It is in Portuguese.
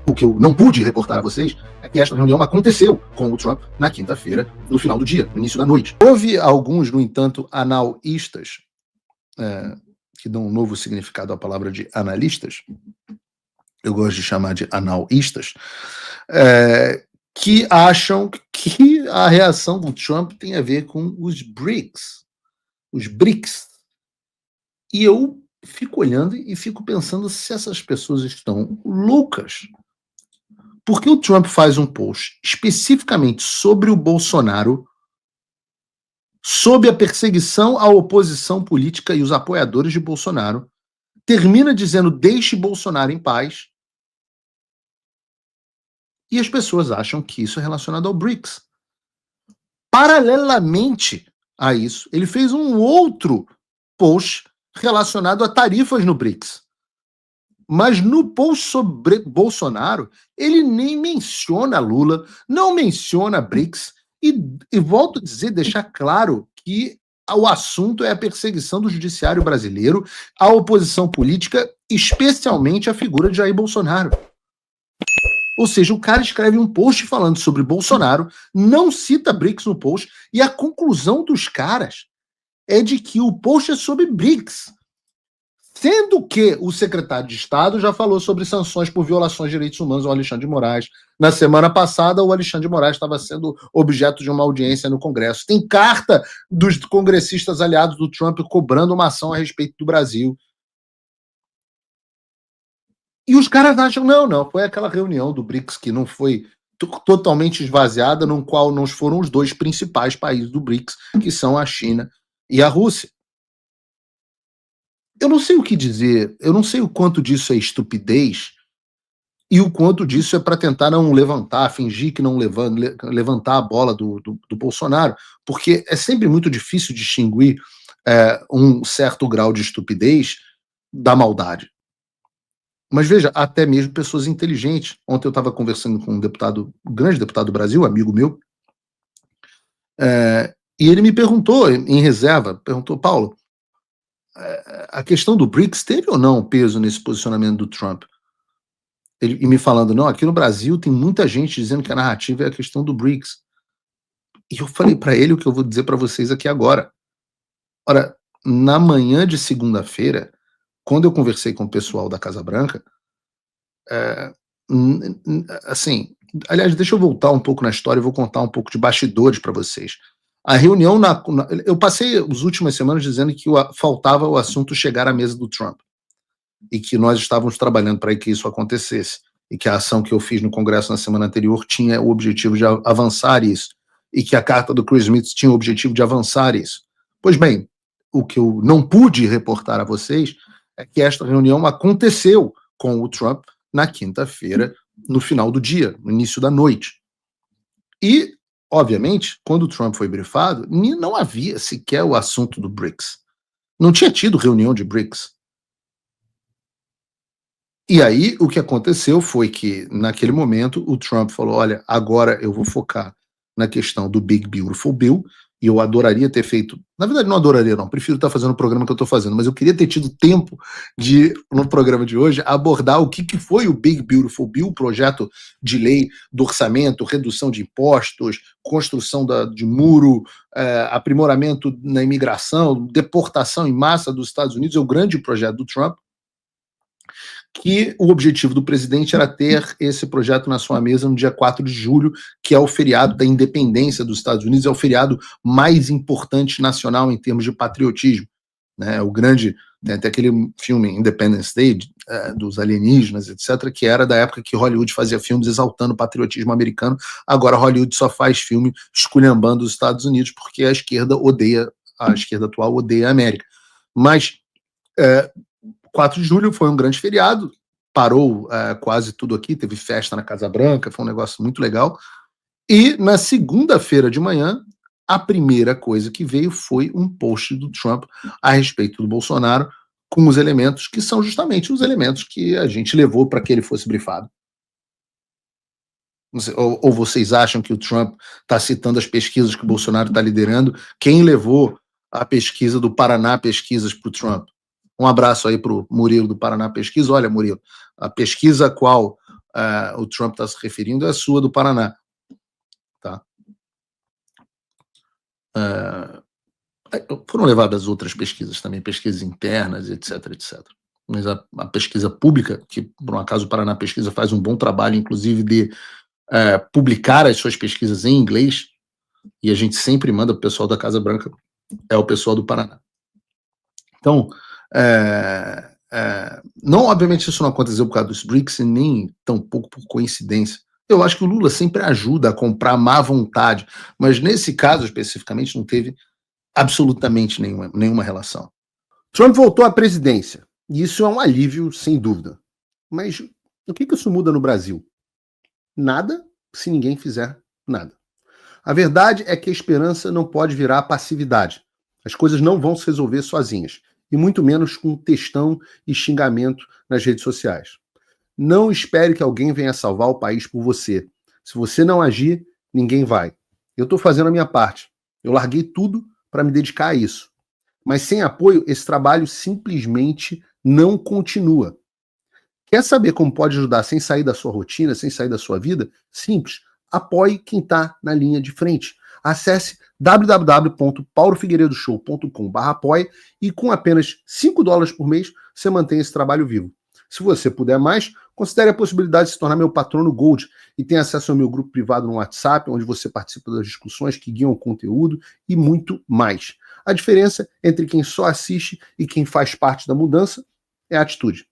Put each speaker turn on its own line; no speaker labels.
O que eu não pude reportar a vocês é que esta reunião aconteceu com o Trump na quinta-feira, no final do dia, no início da noite. Houve alguns, no entanto, analistas, que dão um novo significado à palavra de analistas, eu gosto de chamar de analistas, que acham que a reação do Trump tem a ver com os BRICS. E eu fico olhando e fico pensando se essas pessoas estão loucas. Porque o Trump faz um post especificamente sobre o Bolsonaro, sob a perseguição à oposição política e os apoiadores de Bolsonaro, termina dizendo deixe Bolsonaro em paz, e as pessoas acham que isso é relacionado ao BRICS. Paralelamente a isso, ele fez um outro post relacionado a tarifas no BRICS. Mas no post sobre Bolsonaro, ele nem menciona Lula, não menciona BRICS, e volto a dizer, deixar claro que o assunto é a perseguição do judiciário brasileiro à oposição política, especialmente a figura de Jair Bolsonaro. Ou seja, o cara escreve um post falando sobre Bolsonaro, não cita BRICS no post, e a conclusão dos caras é de que o post é sobre BRICS. Sendo que o secretário de Estado já falou sobre sanções por violações de direitos humanos ao Alexandre de Moraes. Na semana passada, o Alexandre de Moraes estava sendo objeto de uma audiência no Congresso. Tem carta dos congressistas aliados do Trump cobrando uma ação a respeito do Brasil. E os caras acham, não, foi aquela reunião do BRICS que não foi totalmente esvaziada, no qual não foram os dois principais países do BRICS, que são a China e a Rússia. Eu não sei o que dizer, eu não sei o quanto disso é estupidez e o quanto disso é para tentar não levantar, fingir que não levantar a bola do Bolsonaro, porque é sempre muito difícil distinguir um certo grau de estupidez da maldade. Mas veja, até mesmo pessoas inteligentes. Ontem eu estava conversando com um grande deputado do Brasil, amigo meu, e ele me perguntou, em reserva, Paulo, a questão do BRICS teve ou não peso nesse posicionamento do Trump? E me falando, não, aqui no Brasil tem muita gente dizendo que a narrativa é a questão do BRICS. E eu falei para ele o que eu vou dizer para vocês aqui agora. Ora, na manhã de segunda-feira, quando eu conversei com o pessoal da Casa Branca, assim, aliás, deixa eu voltar um pouco na história e vou contar um pouco de bastidores para vocês. A reunião, eu passei as últimas semanas dizendo que faltava o assunto chegar à mesa do Trump e que nós estávamos trabalhando para que isso acontecesse e que a ação que eu fiz no Congresso na semana anterior tinha o objetivo de avançar isso e que a carta do Chris Smith tinha o objetivo de avançar isso. Pois bem, o que eu não pude reportar a vocês é que esta reunião aconteceu com o Trump na quinta-feira, no final do dia, no início da noite. E, obviamente, quando o Trump foi brifado, não havia sequer o assunto do BRICS. Não tinha tido reunião de BRICS. E aí, o que aconteceu foi que, naquele momento, o Trump falou, olha, agora eu vou focar na questão do Big Beautiful Bill, e eu adoraria ter feito, na verdade não adoraria não, prefiro estar fazendo o programa que eu estou fazendo, mas eu queria ter tido tempo de, no programa de hoje, abordar o que foi o Big Beautiful Bill, o projeto de lei do orçamento, redução de impostos, construção de muro, aprimoramento na imigração, deportação em massa dos Estados Unidos, é o grande projeto do Trump, que o objetivo do presidente era ter esse projeto na sua mesa no dia 4 de julho, que é o feriado da independência dos Estados Unidos, é o feriado mais importante nacional em termos de patriotismo. Né? O grande, tem até aquele filme Independence Day, dos alienígenas, etc., que era da época que Hollywood fazia filmes exaltando o patriotismo americano. Agora Hollywood só faz filme esculhambando os Estados Unidos, porque a esquerda atual odeia a América. Mas 4 de julho foi um grande feriado, parou quase tudo aqui, teve festa na Casa Branca, foi um negócio muito legal. E na segunda-feira de manhã, a primeira coisa que veio foi um post do Trump a respeito do Bolsonaro, com os elementos que são justamente os elementos que a gente levou para que ele fosse brifado. Ou vocês acham que o Trump está citando as pesquisas que o Bolsonaro está liderando? Quem levou a pesquisa do Paraná Pesquisas para o Trump? Um abraço aí para o Murilo do Paraná Pesquisa. Olha, Murilo, a pesquisa a qual o Trump está se referindo é a sua do Paraná. Tá? Foram levadas outras pesquisas também, pesquisas internas, etc, etc. Mas a pesquisa pública, que por um acaso o Paraná Pesquisa faz um bom trabalho, inclusive, de publicar as suas pesquisas em inglês, e a gente sempre manda para o pessoal da Casa Branca, é o pessoal do Paraná. Então, não, obviamente, isso não aconteceu por causa dos BRICS, nem tampouco por coincidência. Eu acho que o Lula sempre ajuda a comprar má vontade, mas nesse caso, especificamente, não teve absolutamente nenhuma relação.
Trump voltou à presidência, e isso é um alívio, sem dúvida. Mas o que isso muda no Brasil? Nada, se ninguém fizer nada. A verdade é que a esperança não pode virar passividade. As coisas não vão se resolver sozinhas, e muito menos com textão e xingamento nas redes sociais. Não espere que alguém venha salvar o país por você. Se você não agir, ninguém vai. Eu estou fazendo a minha parte. Eu larguei tudo para me dedicar a isso. Mas sem apoio, esse trabalho simplesmente não continua. Quer saber como pode ajudar sem sair da sua rotina, sem sair da sua vida? Simples. Apoie quem está na linha de frente. Acesse www.paulofigueiredoshow.com/apoie e com apenas $5 por mês você mantém esse trabalho vivo. Se você puder mais, considere a possibilidade de se tornar meu patrono Gold e tenha acesso ao meu grupo privado no WhatsApp, onde você participa das discussões que guiam o conteúdo e muito mais. A diferença entre quem só assiste e quem faz parte da mudança é a atitude.